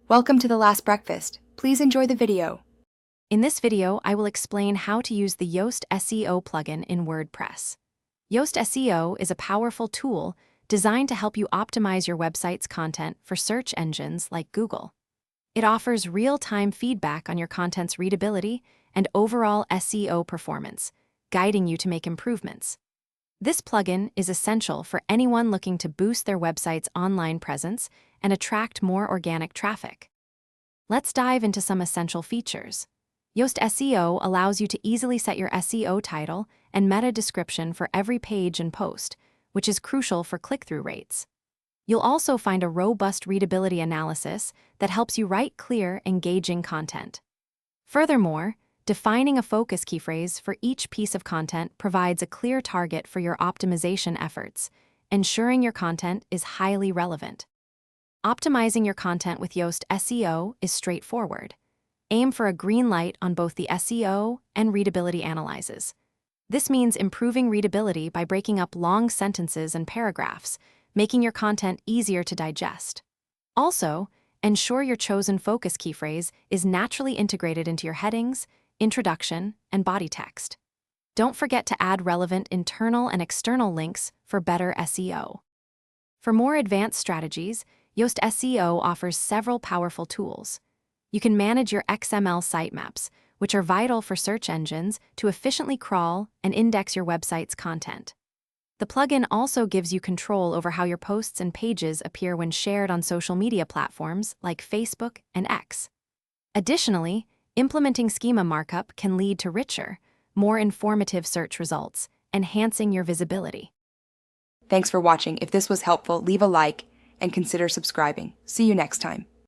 Welcome to The Last Breakfast. Please enjoy the video. In this video, I will explain how to use the Yoast SEO plugin in WordPress. Yoast SEO is a powerful tool designed to help you optimize your website's content for search engines like Google. It offers real-time feedback on your content's readability and overall SEO performance, guiding you to make improvements. This plugin is essential for anyone looking to boost their website's online presence and attract more organic traffic. Let's dive into some essential features. Yoast SEO allows you to easily set your SEO title and meta description for every page and post, which is crucial for click-through rates. You'll also find a robust readability analysis that helps you write clear, engaging content. Furthermore, defining a focus key phrase for each piece of content provides a clear target for your optimization efforts, ensuring your content is highly relevant. Optimizing your content with Yoast SEO is straightforward. Aim for a green light on both the SEO and readability analyses. This means improving readability by breaking up long sentences and paragraphs, making your content easier to digest. Also, ensure your chosen focus key phrase is naturally integrated into your headings, introduction, and body text. Don't forget to add relevant internal and external links for better SEO. For more advanced strategies, Yoast SEO offers several powerful tools. You can manage your XML sitemaps, which are vital for search engines to efficiently crawl and index your website's content. The plugin also gives you control over how your posts and pages appear when shared on social media platforms like Facebook and X. Additionally, implementing schema markup can lead to richer, more informative search results, enhancing your visibility. Thanks for watching. If this was helpful, leave a like and consider subscribing. See you next time.